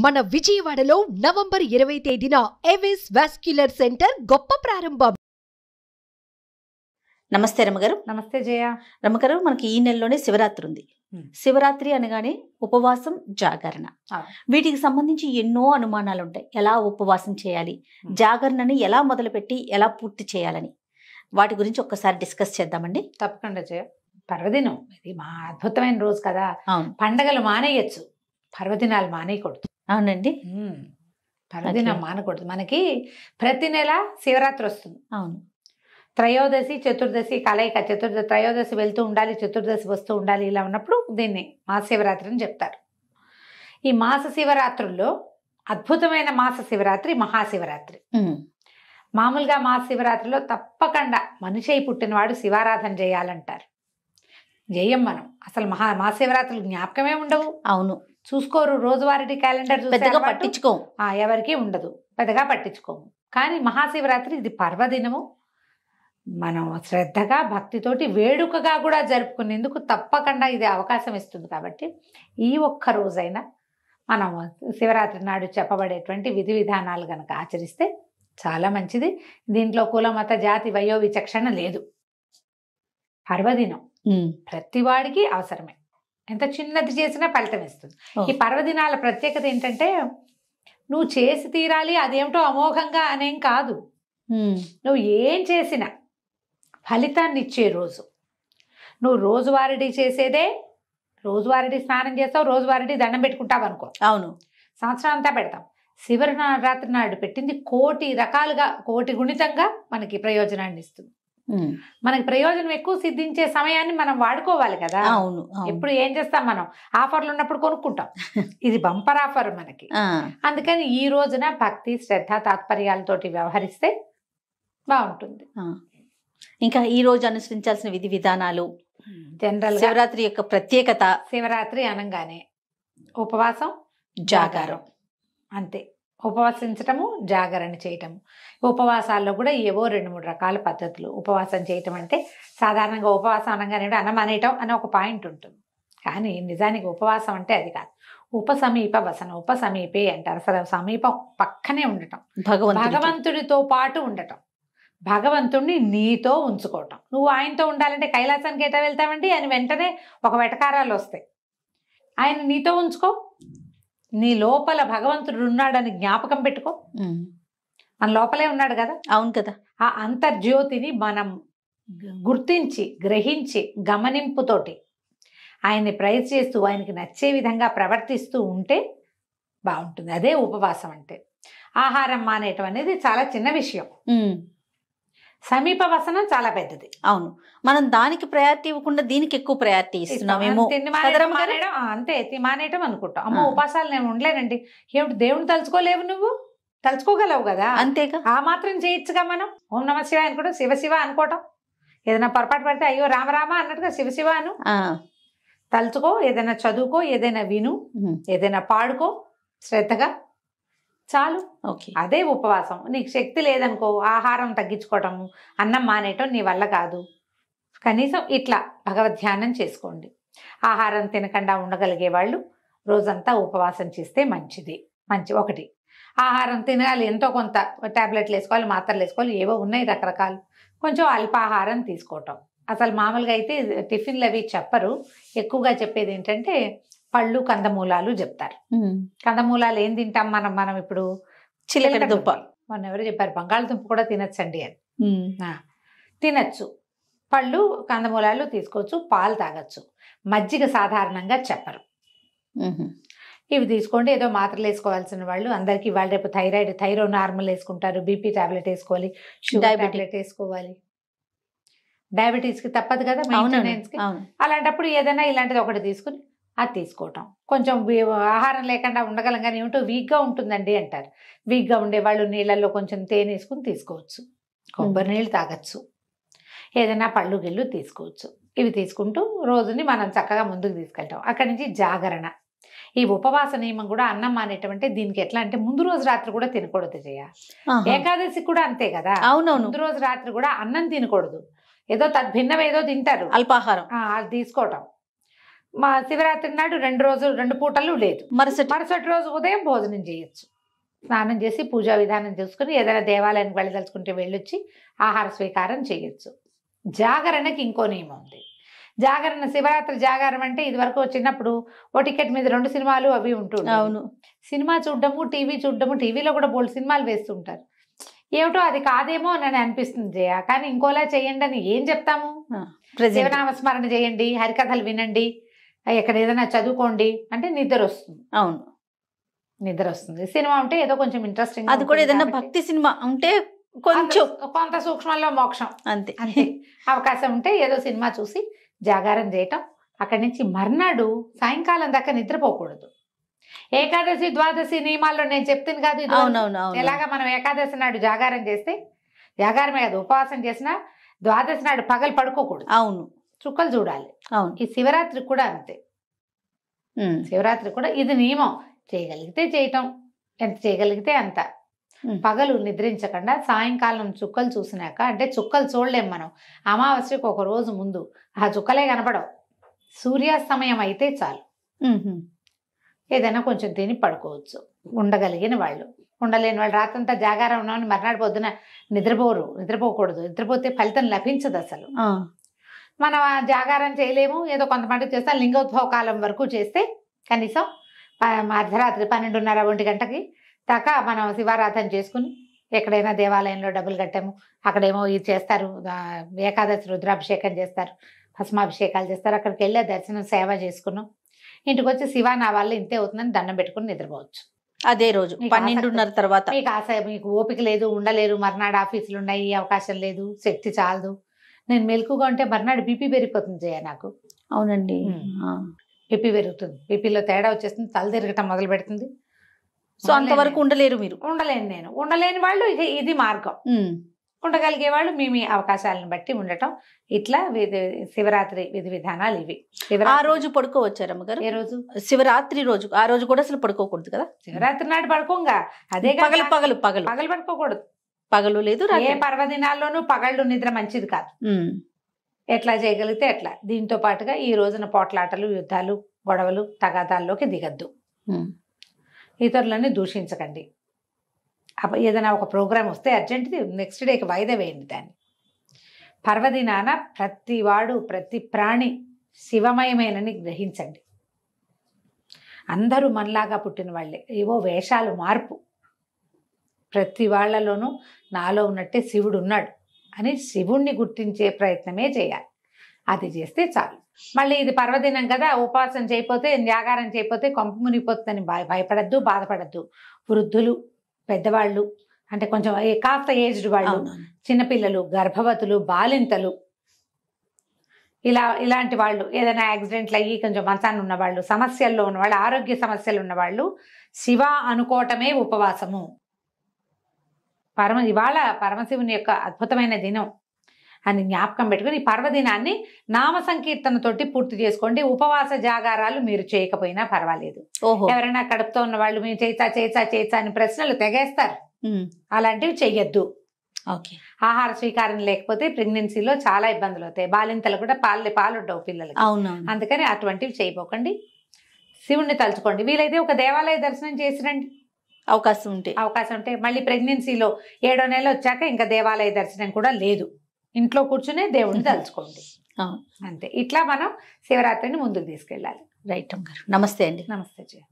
మన విజయవాడలో నవంబర్ 20 తేదీన ఎవిస్ వాస్క్యులర్ సెంటర్ గొప్ప ప్రారంభం. నమస్తే రమగారు. నమస్తే జయ. రమగారు, మనకి ఈ నెలలోనే శివరాత్రి ఉంది. శివరాత్రి అనగానే ఉపవాసం, జాగరణ, వీటికి సంబంధించి ఎన్నో అనుమానాలు ఉంటాయి. ఎలా ఉపవాసం చేయాలి, జాగరణని ఎలా మొదలుపెట్టి ఎలా పూర్తి చేయాలని, వాటి గురించి ఒక్కసారి డిస్కస్ చేద్దామండి. తప్పకుండా జయ. పర్వదినం ఇది మా అద్భుతమైన రోజు కదా. అవును, పండగలు మానేయచ్చు, పర్వదినాలు మానేయకూడదు. అవునండి, పర్వదినం మానకూడదు. మనకి ప్రతి నెల శివరాత్రి వస్తుంది. అవును, త్రయోదశి చతుర్దశి కలయిక. త్రయోదశి వెళ్తూ ఉండాలి, చతుర్దశి వస్తూ ఉండాలి. ఇలా ఉన్నప్పుడు దీన్ని మాసశివరాత్రి అని చెప్తారు. ఈ మాస శివరాత్రుల్లో అద్భుతమైన మాస శివరాత్రి మహాశివరాత్రి. మామూలుగా మాస శివరాత్రిలో తప్పకుండా మనిషి అయి పుట్టినవాడు శివారాధన చేయాలంటారు. చేయం మనం అసలు. మహాశివరాత్రులు జ్ఞాపకమే ఉండవు. అవును, చూసుకోరు. రోజువారీ క్యాలెండర్ పెద్దగా పట్టించుకోము, ఎవరికి ఉండదు, పెద్దగా పట్టించుకోము. కానీ మహాశివరాత్రి ఇది పర్వదినము. మనం శ్రద్ధగా భక్తితోటి వేడుకగా కూడా జరుపుకునేందుకు తప్పకుండా ఇది అవకాశం ఇస్తుంది. కాబట్టి ఈ ఒక్క రోజైనా మనం శివరాత్రి నాడు చెప్పబడేటువంటి విధి విధానాలు కనుక ఆచరిస్తే చాలా మంచిది. దీంట్లో కుల మత జాతి వయో విచక్షణ లేదు. పర్వదినం ప్రతివాడికి అవసరమే. ఎంత చిన్నది చేసినా ఫలితం ఇస్తుంది. ఈ పర్వదినాల ప్రత్యేకత ఏంటంటే, నువ్వు చేసి తీరాలి అదేమిటో అమోఘంగా అనేం కాదు. నువ్వు ఏం చేసినా ఫలితాన్ని ఇచ్చే రోజు. నువ్వు రోజువారీ చేసేదే, రోజువారీ స్నానం చేస్తావు, రోజువారీ దండం పెట్టుకుంటావు అనుకో. అవును, సంవత్సరం అంతా పెడతాం. శివరాత్రి నాడు పెట్టింది కోటి రకాలుగా, కోటి గుణితంగా మనకి ప్రయోజనాన్ని ఇస్తుంది. మనకి ప్రయోజనం ఎక్కువ సిద్ధించే సమయాన్ని మనం వాడుకోవాలి కదా. అవును, ఎప్పుడు ఏం చేస్తాం మనం, ఆఫర్లు ఉన్నప్పుడు కొనుక్కుంటాం. ఇది బంపర్ ఆఫర్ మనకి. అందుకని ఈ రోజున భక్తి, శ్రద్ధ, తాత్పర్యాలతోటి వ్యవహరిస్తే బాగుంటుంది. ఇంకా ఈ రోజు అనుసరించాల్సిన విధి విధానాలు, జనరల్ శివరాత్రి యొక్క ప్రత్యేకత. శివరాత్రి అనగానే ఉపవాసం, జాగారం, అంతే. ఉపవాసించటము, జాగరణ చేయటము. ఉపవాసాల్లో కూడా ఏవో 2-3 రకాల పద్ధతులు. ఉపవాసం చేయటం అంటే సాధారణంగా ఉపవాసం అనగానే అన్నం అనేయటం అనే ఒక పాయింట్ ఉంటుంది. కానీ నిజానికి ఉపవాసం అంటే అది కాదు. ఉపసమీప వసన, ఉపసమీపే అంటారు. అసలు సమీపం, పక్కనే ఉండటం, భగవంతుడితో పాటు ఉండటం, భగవంతుడిని నీతో ఉంచుకోవటం. నువ్వు ఆయనతో ఉండాలంటే కైలాసానికి ఎటా వెళ్తామండి అని వెంటనే ఒక వెటకారాలు వస్తాయి. ఆయన నీతో ఉంచుకో. నీ లోపల భగవంతుడు ఉన్నాడని జ్ఞాపకం పెట్టుకో. మన లోపలే ఉన్నాడు కదా. అవును కదా. ఆ అంతర్జ్యోతిని మనం గుర్తించి, గ్రహించి, గమనింపుతోటి ఆయన్ని ప్రైజ్ చేస్తూ, ఆయనకి నచ్చే విధంగా ప్రవర్తిస్తూ ఉంటే బాగుంటుంది. అదే ఉపవాసం అంటే. ఆహారం మానేయటం అనేది చాలా చిన్న విషయం. సమీప వసనం చాలా పెద్దది. అవును, మనం దానికి ప్రయారిటీ ఇవ్వకుండా దీనికి ఎక్కువ ప్రయారిటీ ఇస్తున్నామేమో. అంతే, మానేయటం అనుకుంటాం. అమ్మో ఉపాసాలు నేను ఉండలేనండి. ఏమిటి, దేవుని తలుచుకోలేవు నువ్వు? తలుచుకోగలవు కదా, అంతేగా. ఆ మాత్రం చేయొచ్చుగా మనం. ఓం నమ శివాయ అనుకోవడం, శివ శివ అనుకోవటం. ఏదైనా పొరపాటు పడితే అయ్యో రామ అన్నట్టుగా శివ శివ అను. తలుచుకో, ఏదైనా చదువుకో, ఏదైనా విను, ఏదైనా పాడుకో శ్రద్ధగా, చాలు. ఓకే, అదే ఉపవాసం. నీకు శక్తి లేదనుకో, ఆహారం తగ్గించుకోవటము, అన్నం మానేయటం నీ వల్ల కాదు. కనీసం ఇట్లా భగవద్ ధ్యానం చేసుకోండి. ఆహారం తినకుండా ఉండగలిగే వాళ్ళు రోజంతా ఉపవాసం చేస్తే మంచిది. ఒకటి, ఆహారం తినాలి, ఎంతో కొంత టాబ్లెట్లు వేసుకోవాలి, మాత్రలు వేసుకోవాలి, ఏవో ఉన్నాయి రకరకాలు. కొంచెం అల్పాహారం తీసుకోవటం. అసలు మామూలుగా అయితే టిఫిన్లు అవి చెప్పరు. ఎక్కువగా చెప్పేది ఏంటంటే పళ్ళు, కందమూలాలు చెప్తారు. కందమూలాలు ఏం తింటాం మనం ఇప్పుడు? చిలకడ దుంప. మొన్న ఎవరు చెప్పారు బంగాళదుంప కూడా తినచ్చండి అని. తినచ్చు. పళ్ళు, కందమూలాలు తీసుకోవచ్చు, పాలు తాగొచ్చు. మజ్జిగ సాధారణంగా చెప్పరు. ఇవి తీసుకోండి. ఏదో మాత్రలు వేసుకోవాల్సిన వాళ్ళు అందరికీ ఇవాళ రేపు థైరో నార్మల్ వేసుకుంటారు, బీపీ టాబ్లెట్ వేసుకోవాలి, షుగర్ టాబ్లెట్ వేసుకోవాలి. డయాబెటీస్కి తప్పదు కదా, మెయింటెనెన్స్కి. అలాంటప్పుడు ఏదైనా ఇలాంటిది ఒకటి తీసుకుని అది తీసుకోవటం. కొంచెం ఆహారం లేకుండా ఉండగలం కానీ ఏమిటో వీక్గా ఉంటుందండి అంటారు. వీక్గా ఉండేవాళ్ళు నీళ్ళల్లో కొంచెం తేనె వేసుకుని తీసుకోవచ్చు, కొబ్బరి నీళ్ళు తాగొచ్చు, ఏదైనా పళ్ళు గిళ్ళు తీసుకోవచ్చు. ఇవి తీసుకుంటూ రోజుని మనం చక్కగా ముందుకు తీసుకెళ్తాం. అక్కడి నుంచి జాగరణ. ఈ ఉపవాస నియమం కూడా అన్నం మానేటంటే దీనికి ఎట్లా అంటే ముందు రోజు రాత్రి కూడా తినకూడదు జయ. ఏకాదశి కూడా అంతే కదా. అవునవును, ముందు రోజు రాత్రి కూడా అన్నం తినకూడదు. ఏదో తద్భిన్నం ఏదో తింటారు, అల్పాహారం అది తీసుకోవటం. మా శివరాత్రి నాడు 2 పూటలు లేదు. మరుసటి రోజు ఉదయం భోజనం చేయొచ్చు. స్నానం చేసి పూజా విధానం చేసుకుని ఏదైనా దేవాలయానికి వెళ్ళదలుచుకుంటే వెళ్ళొచ్చి ఆహార స్వీకారం చేయొచ్చు. జాగరణకి ఇంకో నియమం ఉంది. జాగరణ, శివరాత్రి జాగారం అంటే ఇది వరకు చిన్నప్పుడు ఓ టికెట్ మీద 2 సినిమాలు అవి ఉంటుండే. అవును, సినిమా చూడడము, టీవీ చూడడము, టీవీలో కూడా బోల్డ్ సినిమాలు వేస్తుంటారు. ఏమిటో అది కాదేమో అని అనిపిస్తుంది జయ. కానీ ఇంకోలా చేయండి అని ఏం చెప్తాము? శివనామస్మరణ చేయండి, హరికథలు వినండి, ఎక్కడ ఏదైనా చదువుకోండి అంటే నిద్ర వస్తుంది. అవును, నిద్ర వస్తుంది. సినిమా ఉంటే ఏదో కొంచెం ఇంట్రెస్టింగ్, అది కూడా ఏదైనా భక్తి సినిమా ఉంటే కొంచెం కొంత సూక్ష్మంలో మోక్షం. అంతే అంతే. అవకాశం ఉంటే ఏదో సినిమా చూసి జాగారం చేయటం. అక్కడి నుంచి మర్నాడు సాయంకాలం దాకా నిద్రపోకూడదు. ఏకాదశి ద్వాదశి నియమాల్లో నేను చెప్తాను కాదు. ఎలాగా మనం ఏకాదశి నాడు జాగారం చేస్తే, జాగారమే కాదు ఉపవాసం చేసినా ద్వాదశి నాడు పగలు పడుకోకూడదు. అవును, చుక్కలు చూడాలి. అవును. ఈ శివరాత్రి కూడా అంతే. శివరాత్రి కూడా ఇది నియమం. చేయగలిగితే చేయటం, ఎంత చేయగలిగితే అంత. పగలు నిద్రించకుండా సాయంకాలం చుక్కలు చూసినాక, అంటే చుక్కలు చూడలేం మనం, అమావాస్యకు ఒక రోజు ముందు ఆ చుక్కలే కనపడవు. సూర్యాస్తమయం అయితే చాలు. ఏదైనా కొంచెం తిని పడుకోవచ్చు ఉండగలిగిన వాళ్ళు. ఉండలేని వాళ్ళు రాత్రంతా జాగారం ఉన్నామని మర్నాడు పొద్దున నిద్రపోకూడదు. నిద్రపోతే ఫలితం లభించదు అసలు. మనం ఆ జాగారం చేయలేము, ఏదో కొంతమంది చేస్తే లింగోద్భవ కాలం వరకు చేస్తే కనీసం అర్ధరాత్రి 12:30, 1 గంటకి దాకా మనం శివారాధన చేసుకుని ఎక్కడైనా దేవాలయంలో డబ్బులు కట్టాము, అక్కడేమో ఇది చేస్తారు, ఏకాదశి రుద్రాభిషేకం చేస్తారు, భస్మాభిషేకాలు చేస్తారు, అక్కడికి వెళ్ళే దర్శనం సేవ చేసుకున్నాం, ఇంటికి వచ్చి శివ నా వల్ల ఇంతే అవుతుందని దండం పెట్టుకుని నిద్రపోవచ్చు. అదే రోజు 12:30 తర్వాత. మీకు మీకు ఓపిక లేదు, ఉండలేరు, మర్నాడు ఆఫీసులు ఉన్నాయి, అవకాశం లేదు, శక్తి చాలదు, నేను మెలకుగా ఉంటే మర్నాడు బీపీ పెరిగిపోతుంది జయ నాకు. అవునండి, బీపీ పెరుగుతుంది, బీపీలో తేడా వచ్చేస్తుంది, తల తిరగటం మొదలు పెడుతుంది. సో అంతవరకు ఉండలేరు మీరు. నేను ఉండలేని వాళ్ళు ఇది మార్గం. ఉండగలిగే వాళ్ళు మీ అవకాశాలను బట్టి ఉండటం. ఇట్లా శివరాత్రి విధి విధానాలు ఇవి. ఆ రోజు పడుకోవచ్చారమ్మ గారు? ఏ రోజు? శివరాత్రి రోజు. ఆ రోజు కూడా అసలు పడుకోకూడదు కదా? శివరాత్రి నాడు పడుకోంగా, అదే పగలు పడుకోకూడదు. పగలు లేదు, ఏ పర్వదినాల్లోనూ పగళ్ళు నిద్ర మంచిది కాదు. ఎట్లా చేయగలిగితే ఎట్లా. దీంతో పాటుగా ఈ రోజున పోట్లాటలు, యుద్ధాలు, గొడవలు, తగాదాల్లోకి దిగద్దు. ఇతరులని దూషించకండి. ఏదైనా ఒక ప్రోగ్రాం వస్తే అర్జెంట్ది నెక్స్ట్ డేకి వాయిదా వేయండి దాన్ని. పర్వదినాన ప్రతి వాడు, ప్రతి ప్రాణి శివమయమేనని గ్రహించండి. అందరూ మనలాగా పుట్టిన వాళ్ళే, ఏవో వేషాలు మార్పు. ప్రతి వాళ్ళలోనూ నాలో ఉన్నట్టే శివుడు ఉన్నాడు అని శివుణ్ణి గుర్తించే ప్రయత్నమే చేయాలి. అది చేస్తే చాలు. మళ్ళీ ఇది పర్వదినం కదా, ఉపవాసం చేయకపోతే, జాగారం చేయకపోతే కొంప మునిగిపోతుందని భయపడద్దు, బాధపడద్దు. వృద్ధులు, పెద్దవాళ్ళు, అంటే కొంచెం కాస్త ఏజ్డ్ వాళ్ళు, చిన్నపిల్లలు, గర్భవతులు, బాలింతలు, ఇలాంటి వాళ్ళు, ఏదైనా యాక్సిడెంట్లు అయ్యి కొంచెం మంచాన్ని ఉన్నవాళ్ళు, సమస్యల్లో ఉన్నవాళ్ళు, ఆరోగ్య సమస్యలు ఉన్నవాళ్ళు శివ అనుకోవటమే ఉపవాసము. ఇవాళ పరమశివుని యొక్క అద్భుతమైన దినం అని జ్ఞాపకం పెట్టుకుని ఈ పర్వదినాన్ని నామ సంకీర్తనతోటి పూర్తి చేసుకోండి. ఉపవాస జాగారాలు మీరు చేయకపోయినా పర్వాలేదు. ఎవరైనా కడుపుతో ఉన్న వాళ్ళు మీరు చేసా అని ప్రశ్నలు తెగేస్తారు, అలాంటివి చెయ్యొద్దు. ఆహార స్వీకారం లేకపోతే ప్రెగ్నెన్సీలో చాలా ఇబ్బందులు అవుతాయి. బాలింతలు కూడా పాలు ఉండవు పిల్లలకి. అందుకని అటువంటివి చేయబోకండి. శివుణ్ణి తలుచుకోండి. వీలైతే ఒక దేవాలయ దర్శనం చేసిరండి, అవకాశం ఉంటే. మళ్ళీ ప్రెగ్నెన్సీలో 7వ నెల వచ్చాక ఇంకా దేవాలయ దర్శనం కూడా లేదు, ఇంట్లో కూర్చునే దేవుణ్ణి తలుచుకోండి. అంతే. ఇట్లా మనం శివరాత్రిని ముందుకు తీసుకెళ్ళాలి. రైట్ అమ్మ గారు. నమస్తే అండి. నమస్తే జయ.